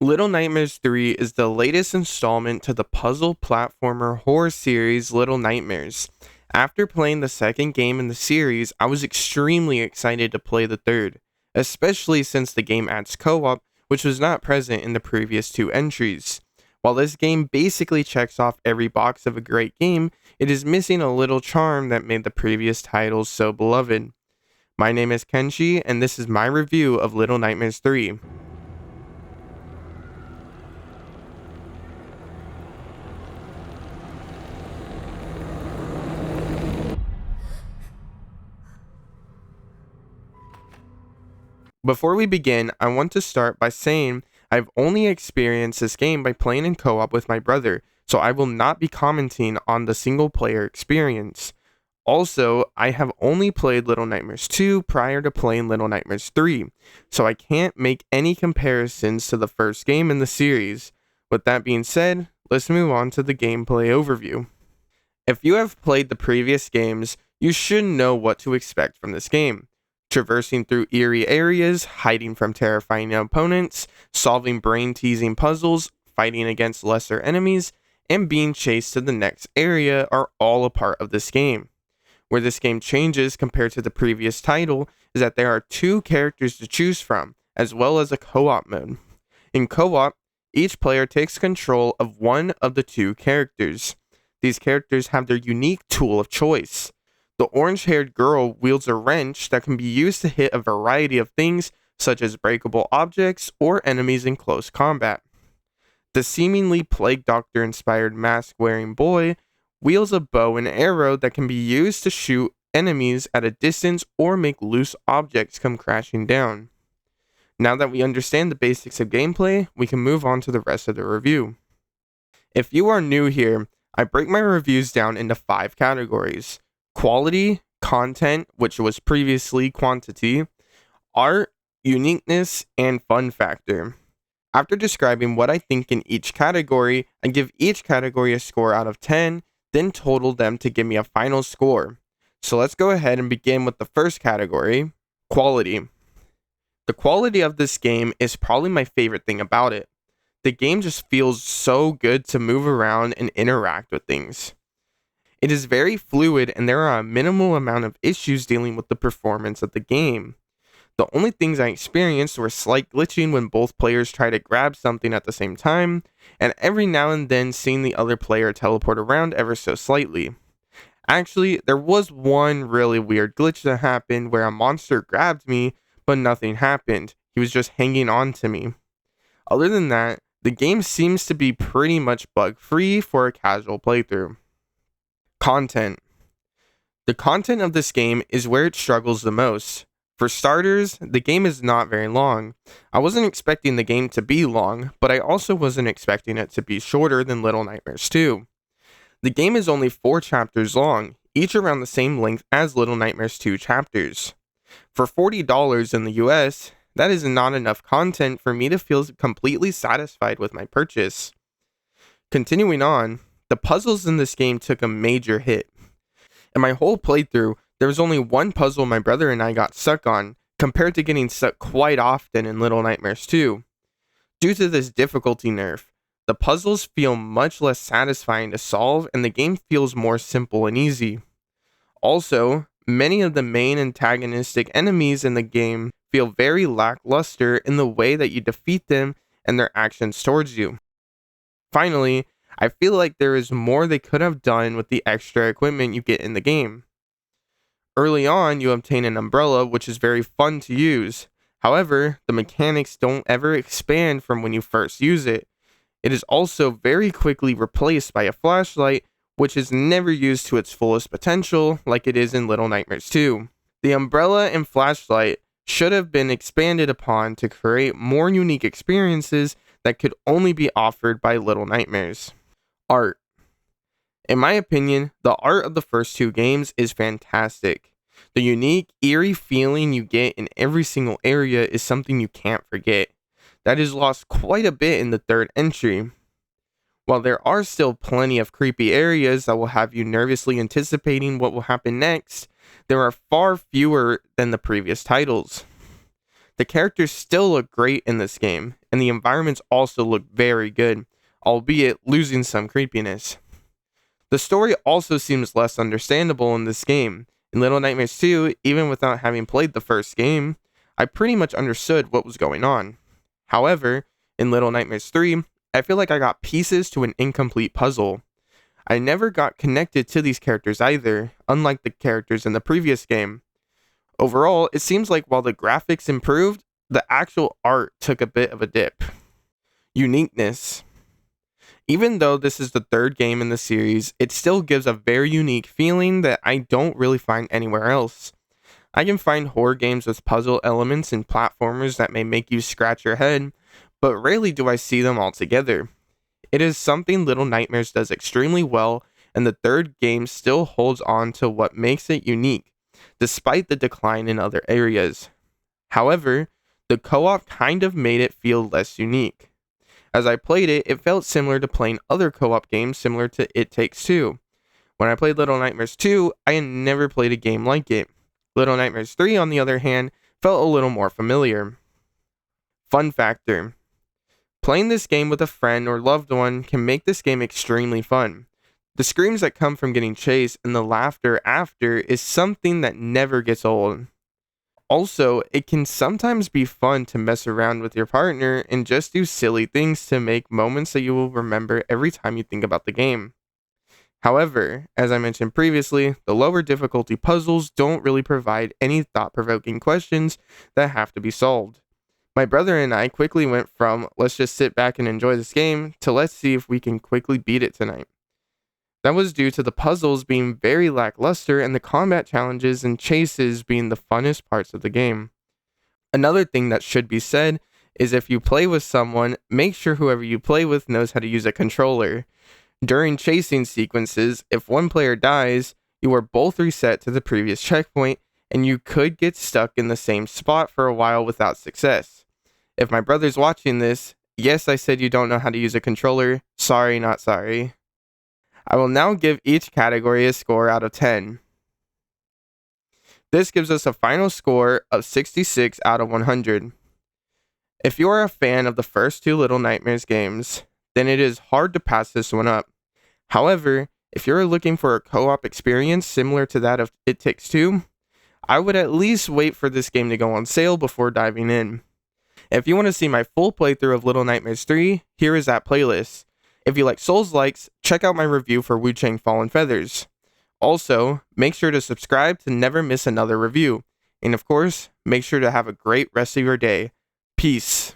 Little Nightmares 3 is the latest installment to the puzzle platformer horror series Little Nightmares. After playing the second game in the series, I was extremely excited to play the third, especially since the game adds co op, which was not present in the previous two entries. While this game basically checks off every box of a great game, it is missing a little charm that made the previous titles so beloved. My name is Kenshi, and this is my review of Little Nightmares 3. Before we begin, I want to start by saying I've only experienced this game by playing in co op with my brother, so I will not be commenting on the single player experience. Also, I have only played Little Nightmares 2 prior to playing Little Nightmares 3, so I can't make any comparisons to the first game in the series. With that being said, let's move on to the gameplay overview. If you have played the previous games, you should know what to expect from this game. Traversing through eerie areas, hiding from terrifying opponents, solving brain teasing puzzles, fighting against lesser enemies, and being chased to the next area are all a part of this game. Where this game changes compared to the previous title is that there are two characters to choose from, as well as a co op mode. In co op, each player takes control of one of the two characters. These characters have their unique tool of choice. The orange haired girl wields a wrench that can be used to hit a variety of things, such as breakable objects or enemies in close combat. The seemingly Plague Doctor inspired mask wearing boy wields a bow and arrow that can be used to shoot enemies at a distance or make loose objects come crashing down. Now that we understand the basics of gameplay, we can move on to the rest of the review. If you are new here, I break my reviews down into 5 categories: quality, content, which was previously quantity, art, uniqueness, and fun factor. After describing what I think in each category, I give each category a score out of 10, then total them to give me a final score. So let's go ahead and begin with the first category, quality. The quality of this game is probably my favorite thing about it. The game just feels so good to move around and interact with things. It is very fluid and there are a minimal amount of issues dealing with the performance of the game. The only things I experienced were slight glitching when both players try to grab something at the same time, and every now and then seeing the other player teleport around ever so slightly. Actually, there was one really weird glitch that happened where a monster grabbed me, but nothing happened. He was just hanging on to me. Other than that, the game seems to be pretty much bug-free for a casual playthrough. Content. The content of this game is where it struggles the most. For starters, the game is not very long. I wasn't expecting the game to be long, but I also wasn't expecting it to be shorter than Little Nightmares 2. The game is only 4 chapters long, each around the same length as Little Nightmares 2 chapters. For $40 in the US, that is not enough content for me to feel completely satisfied with my purchase. Continuing on, the puzzles in this game took a major hit. In my whole playthrough, there was only one puzzle my brother and I got stuck on, compared to getting stuck quite often in Little Nightmares 2. Due to this difficulty nerf, the puzzles feel much less satisfying to solve and the game feels more simple and easy. Also, many of the main antagonistic enemies in the game feel very lackluster in the way that you defeat them and their actions towards you. Finally, I feel like there is more they could have done with the extra equipment you get in the game. Early on, you obtain an umbrella, which is very fun to use. However, the mechanics don't ever expand from when you first use it. It is also very quickly replaced by a flashlight, which is never used to its fullest potential like it is in Little Nightmares 2. The umbrella and flashlight should have been expanded upon to create more unique experiences that could only be offered by Little Nightmares. Art. In my opinion, the art of the first 2 games is fantastic. The unique, eerie feeling you get in every single area is something you can't forget. That is lost quite a bit in the third entry. While there are still plenty of creepy areas that will have you nervously anticipating what will happen next, there are far fewer than the previous titles. The characters still look great in this game, and the environments also look very good, albeit losing some creepiness. The story also seems less understandable in this game. In Little Nightmares 2, even without having played the first game, I pretty much understood what was going on. However, in Little Nightmares 3, I feel like I got pieces to an incomplete puzzle. I never got connected to these characters either, unlike the characters in the previous game. Overall, it seems like while the graphics improved, the actual art took a bit of a dip. Uniqueness. Even though this is the third game in the series, it still gives a very unique feeling that I don't really find anywhere else. I can find horror games with puzzle elements and platformers that may make you scratch your head, but rarely do I see them all together. It is something Little Nightmares does extremely well, and the third game still holds on to what makes it unique, despite the decline in other areas. However, the co-op kind of made it feel less unique. As I played it, it felt similar to playing other co-op games similar to It Takes Two. When I played Little Nightmares 2, I had never played a game like it. Little Nightmares 3, on the other hand, felt a little more familiar. Fun factor. Playing this game with a friend or loved one can make this game extremely fun. The screams that come from getting chased and the laughter after is something that never gets old. Also, it can sometimes be fun to mess around with your partner and just do silly things to make moments that you will remember every time you think about the game. However, as I mentioned previously, the lower difficulty puzzles don't really provide any thought-provoking questions that have to be solved. My brother and I quickly went from let's just sit back and enjoy this game to let's see if we can quickly beat it tonight. That was due to the puzzles being very lackluster and the combat challenges and chases being the funnest parts of the game. Another thing that should be said is if you play with someone, make sure whoever you play with knows how to use a controller. During chasing sequences, if one player dies, you are both reset to the previous checkpoint and you could get stuck in the same spot for a while without success. If my brother's watching this, yes, I said you don't know how to use a controller. Sorry, not sorry. I will now give each category a score out of 10. This gives us a final score of 66 out of 100. If you are a fan of the first two Little Nightmares games, then it is hard to pass this one up. However, if you're looking for a co-op experience similar to that of It Takes Two, I would at least wait for this game to go on sale before diving in. If you want to see my full playthrough of Little Nightmares 3, here is that playlist. If you like Souls-likes, check out my review for Wu Chang Fallen Feathers. Also, make sure to subscribe to never miss another review. And of course, make sure to have a great rest of your day. Peace.